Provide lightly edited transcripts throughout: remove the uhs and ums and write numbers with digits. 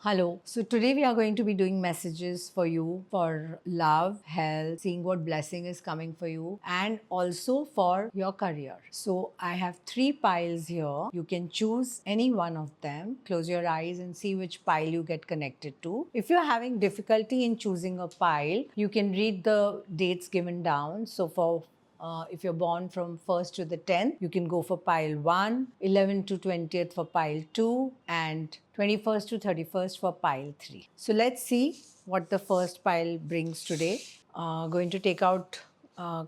Hello. So today we are going to be doing messages for you for love, health, seeing what blessing is coming for you, and also for your career. So I have three piles here. You can choose any one of them. Close your eyes and see which pile you get connected to. If you're having difficulty in choosing a pile, you can read the dates given down. So for if you're born from 1st to the 10th, you can go for pile 1, 11 to 20th for pile 2, and 21st to 31st for pile 3. So let's see what the first pile brings today. Going to take out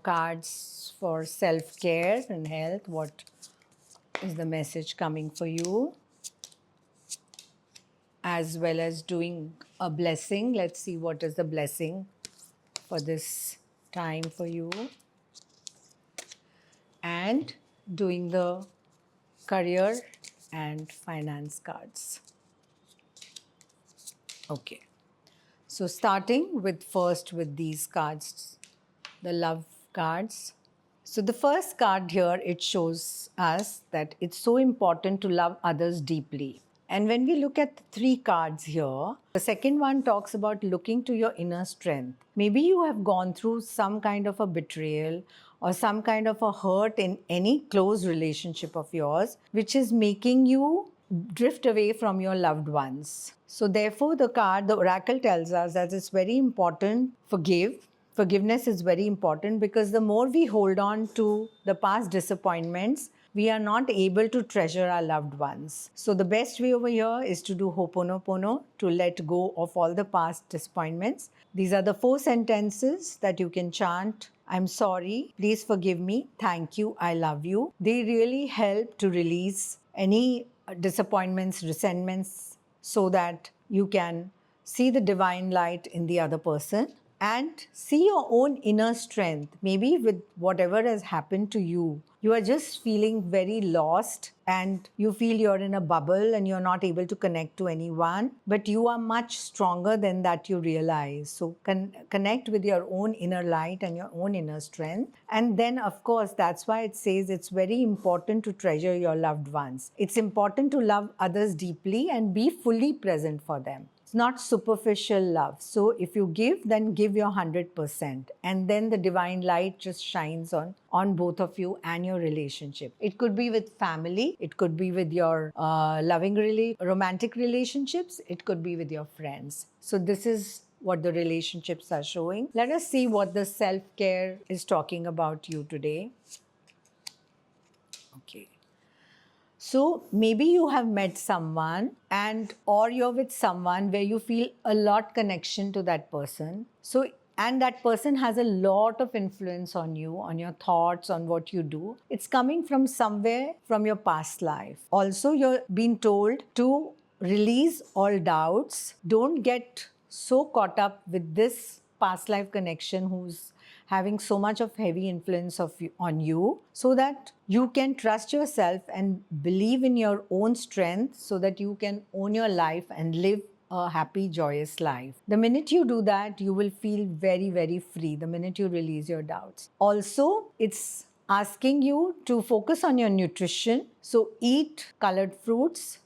cards for self-care and health. What is the message coming for you? As well as doing a blessing. Let's see what is the blessing for this time for you. And doing the career and finance cards. Okay. So starting with first with these cards, the love cards. So the first card here, it shows us that it's so important to love others deeply. And when we look at the three cards here, the second one talks about looking to your inner strength. Maybe you have gone through some kind of a betrayal or some kind of a hurt in any close relationship of yours, which is making you drift away from your loved ones. So therefore, the oracle tells us that it's very important Forgiveness is very important because the more we hold on to the past disappointments, we are not able to treasure our loved ones. So the best way over here is to do Ho'oponopono, to let go of all the past disappointments. These are the 4 sentences that you can chant. I'm sorry, please forgive me, thank you, I love you. They really help to release any disappointments, resentments, so that you can see the divine light in the other person and see your own inner strength. Maybe with whatever has happened to you, you are just feeling very lost and you feel you're in a bubble and you're not able to connect to anyone, but you are much stronger than that you realize. So connect with your own inner light and your own inner strength. And then, of course, that's why it says it's very important to treasure your loved ones. It's important to love others deeply and be fully present for them. It's not superficial love. So if you give, then give your 100%. And then the divine light just shines on both of you and your relationship. It could be with family. It could be with your romantic relationships. It could be with your friends. So this is what the relationships are showing. Let us see what the self-care is talking about you today. Okay. So maybe you have met someone or you're with someone where you feel a lot connection to that person. And that person has a lot of influence on you, on your thoughts, on what you do. It's coming from somewhere from your past life. Also, you're being told to release all doubts. Don't get so caught up with this past life connection who's having so much of heavy influence on you, so that you can trust yourself and believe in your own strength so that you can own your life and live a happy, joyous life. The minute you do that, you will feel very, very free the minute you release your doubts. Also, it's asking you to focus on your nutrition. So eat colored foods,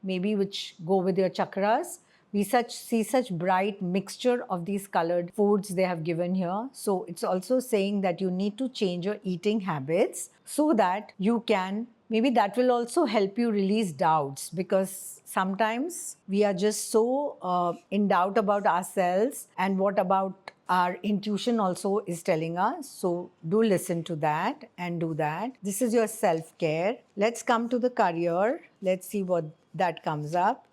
maybe which go with your chakras. We see such bright mixture of these colored foods they have given here. So it's also saying that you need to change your eating habits so that you can, maybe that will also help you release doubts, because sometimes we are just so in doubt about ourselves and what about our intuition also is telling us. So do listen to that and do that. This is your self-care. Let's come to the career. Let's see what that comes up.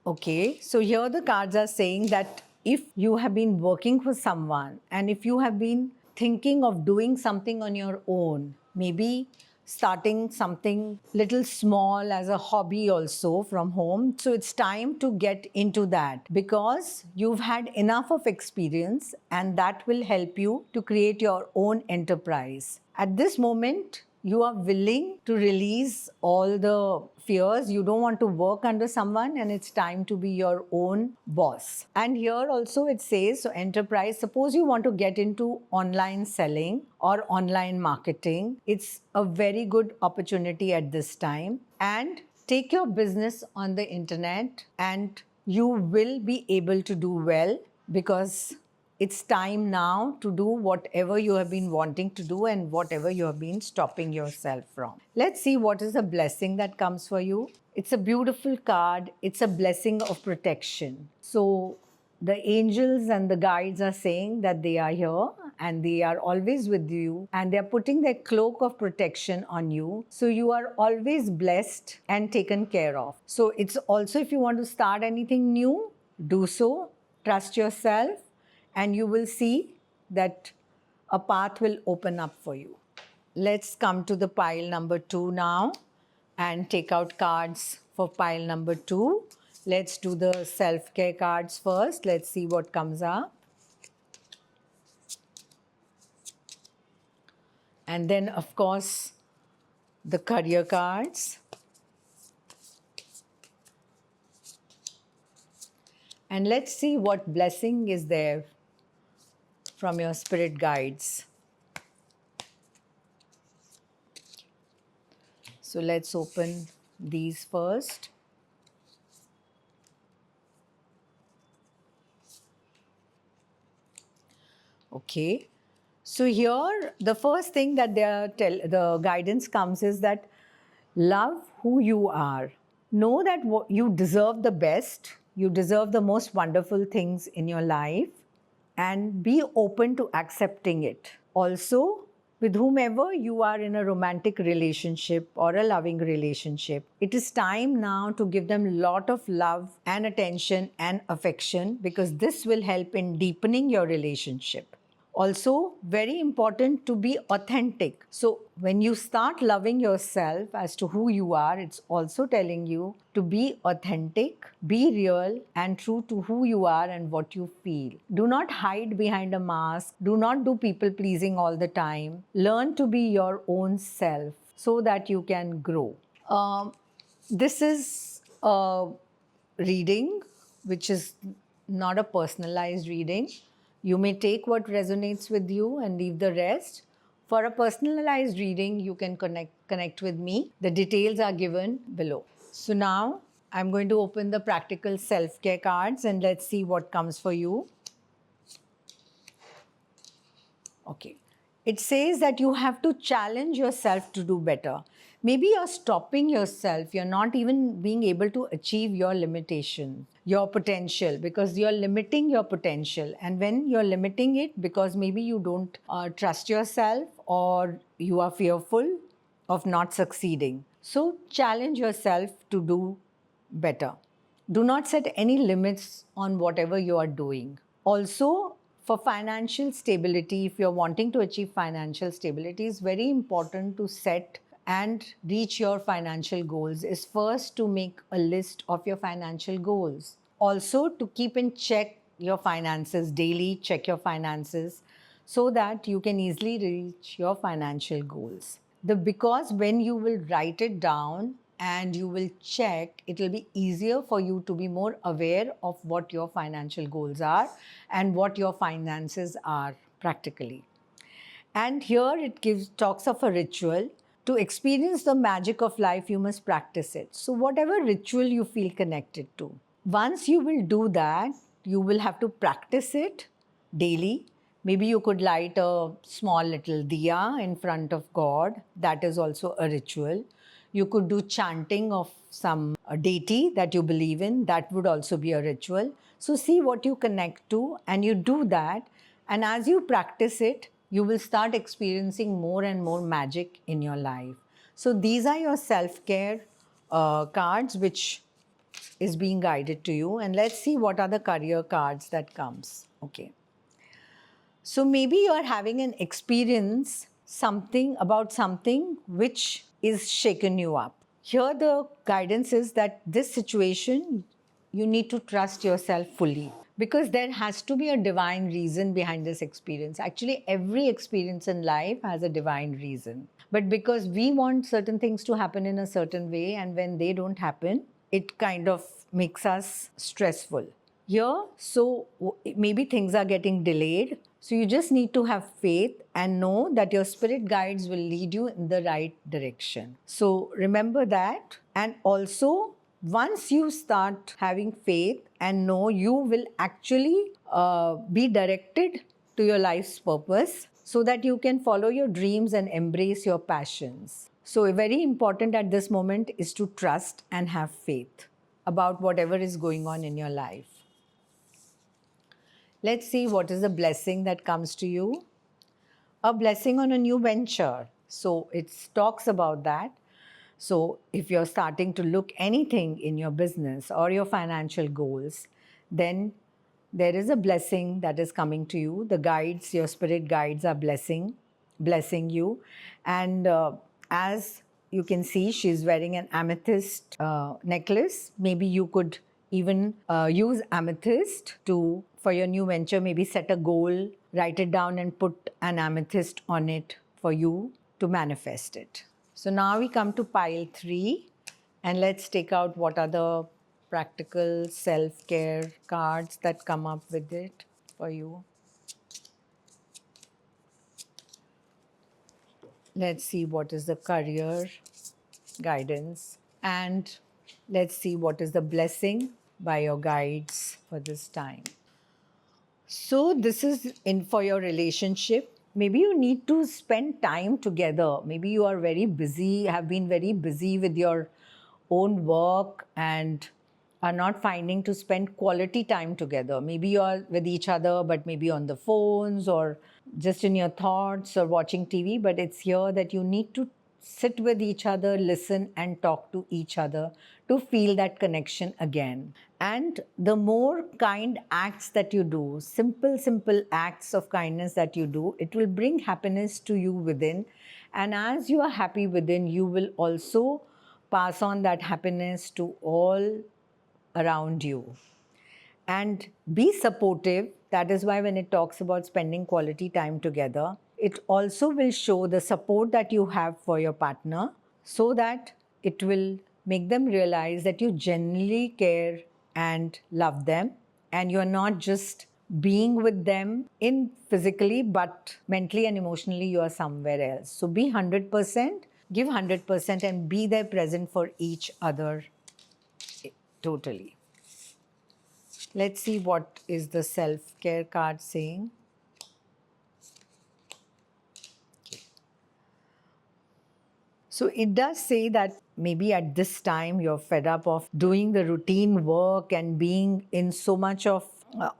Okay, so here the cards are saying that if you have been working for someone and if you have been thinking of doing something on your own, maybe starting something little small as a hobby also from home. So it's time to get into that because you've had enough of experience and that will help you to create your own enterprise. At this moment, you are willing to release all the fears. You don't want to work under someone and it's time to be your own boss. And here also it says, so enterprise, suppose you want to get into online selling or online marketing. It's a very good opportunity at this time. And Take your business on the internet and you will be able to do well, because it's time now to do whatever you have been wanting to do and whatever you have been stopping yourself from. Let's see what is a blessing that comes for you. It's a beautiful card. It's a blessing of protection. So the angels and the guides are saying that they are here and they are always with you and they're putting their cloak of protection on you. So you are always blessed and taken care of. So it's also, if you want to start anything new, do so. Trust yourself and you will see that a path will open up for you. Let's come to the pile number 2 now and take out cards for pile number 2. Let's do the self-care cards first. Let's see what comes up. And then, of course, the career cards. And let's see what blessing is there from your spirit guides. So let's open these first. Okay. So here, the first thing that the guidance comes is that love who you are. Know that you deserve the best. You deserve the most wonderful things in your life, and be open to accepting it. Also, with whomever you are in a romantic relationship or a loving relationship, it is time now to give them a lot of love and attention and affection, because this will help in deepening your relationship. Also, very important to be authentic. So when you start loving yourself as to who you are, it's also telling you to be authentic, be real and true to who you are and what you feel. Do not hide behind a mask. Do not do people pleasing all the time. Learn to be your own self so that you can grow. This is a reading which is not a personalized reading. You may take what resonates with you and leave the rest. For a personalized reading, you can connect with me. The details are given below. So now I'm going to open the practical self-care cards and let's see what comes for you. Okay. It says that you have to challenge yourself to do better. Maybe you're stopping yourself. You're not even being able to achieve your limitation, your potential, because you're limiting your potential. And when you're limiting it, because maybe you don't trust yourself or you are fearful of not succeeding. So challenge yourself to do better. Do not set any limits on whatever you are doing. Also, for financial stability, if you're wanting to achieve financial stability, it's very important to set and reach your financial goals. Is first to make a list of your financial goals. Also, to keep in check your finances daily, check your finances so that you can easily reach your financial goals. Because when you will write it down and you will check, it will be easier for you to be more aware of what your financial goals are and what your finances are practically. And here it talks of a ritual. To experience the magic of life, you must practice it. So whatever ritual you feel connected to, once you will do that, you will have to practice it daily. Maybe you could light a small little diya in front of God. That is also a ritual. You could do chanting of some deity that you believe in. That would also be a ritual. So see what you connect to and you do that. And as you practice it, you will start experiencing more and more magic in your life. So these are your self-care cards which is being guided to you. And let's see what are the career cards that comes. Okay. So maybe you are having an experience about something which is shaken you up. Here the guidance is that this situation, you need to trust yourself fully, because there has to be a divine reason behind this experience. Actually, every experience in life has a divine reason. But because we want certain things to happen in a certain way, and when they don't happen, it kind of makes us stressful. Here, so maybe things are getting delayed, So you just need to have faith and know that your spirit guides will lead you in the right direction. So remember that. And also, once you start having faith and know, you will actually be directed to your life's purpose so that you can follow your dreams and embrace your passions. So very important at this moment is to trust and have faith about whatever is going on in your life. Let's see what is the blessing that comes to you. A blessing on a new venture. So it talks about that. So if you're starting to look anything in your business or your financial goals, then there is a blessing that is coming to you. The guides, your spirit guides are blessing you. And as you can see, she's wearing an amethyst necklace. Maybe you could even use amethyst for your new venture. Maybe set a goal, write it down and put an amethyst on it for you to manifest it. So now we come to pile 3, and let's take out what are the practical self-care cards that come up with it for you. Let's see what is the career guidance, and let's see what is the blessing by your guides for this time. So this is in for your relationship. Maybe you need to spend time together. Maybe you are very busy, have been very busy with your own work and are not finding to spend quality time together. Maybe you are with each other, but maybe on the phones or just in your thoughts or watching TV. But it's here that you need to sit with each other, listen and talk to each other to feel that connection again. And the more kind acts that you do, simple acts of kindness that you do, it will bring happiness to you within. And as you are happy within, you will also pass on that happiness to all around you. And be supportive. That is why when it talks about spending quality time together, it also will show the support that you have for your partner, so that it will make them realize that you genuinely care and love them, and you're not just being with them in physically, but mentally and emotionally you are somewhere else. So be 100%, give 100% and be there present for each other totally. Let's see what is the self-care card saying. Okay. So it does say that maybe at this time you're fed up of doing the routine work and being in so much of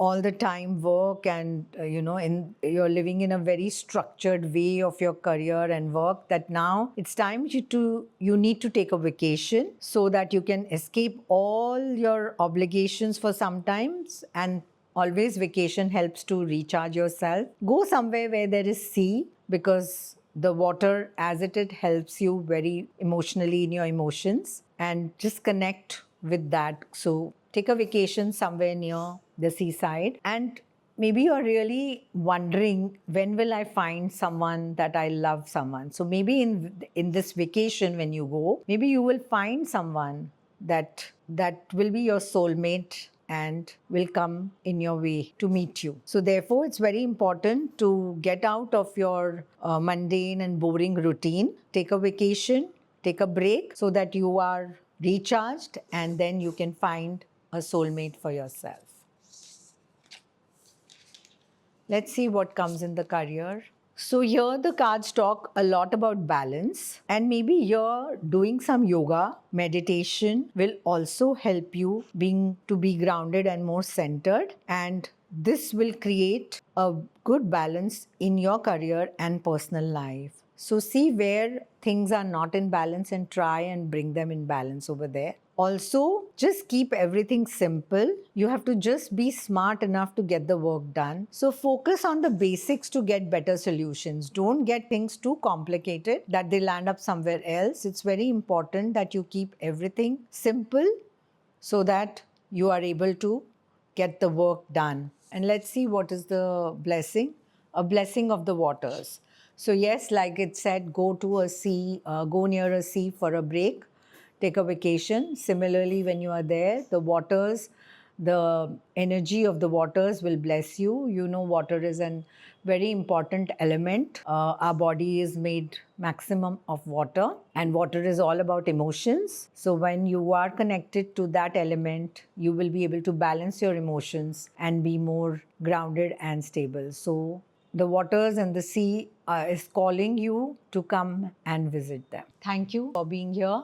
all the time work, and you're living in a very structured way of your career and work, that now it's time you need to take a vacation so that you can escape all your obligations for some times. And always vacation helps to recharge yourself. Go somewhere where there is sea, because the water as it helps you very emotionally in your emotions, and just connect with that. So take a vacation somewhere near the seaside, and maybe you're really wondering, when will I find someone that I love someone? So maybe in this vacation when you go, maybe you will find someone that will be your soulmate and will come in your way to meet you. So therefore, it's very important to get out of your mundane and boring routine, take a vacation, take a break so that you are recharged, and then you can find a soulmate for yourself. Let's see what comes in the career. So here the cards talk a lot about balance, and maybe here doing some yoga, meditation will also help you to be grounded and more centered, and this will create a good balance in your career and personal life. So see where things are not in balance and try and bring them in balance over there. Also, just keep everything simple. You have to just be smart enough to get the work done. So focus on the basics to get better solutions. Don't get things too complicated that they land up somewhere else. It's very important that you keep everything simple so that you are able to get the work done. And let's see what is the blessing. A blessing of the waters. So yes, like it said, go to a sea, go near a sea for a break, take a vacation. Similarly, when you are there, the waters the energy of the waters will bless you. You know, water is an very important element. Our body is made maximum of water, and water is all about emotions. So when you are connected to that element, you will be able to balance your emotions and be more grounded and stable. So the waters and the sea is calling you to come and visit them. Thank you for being here.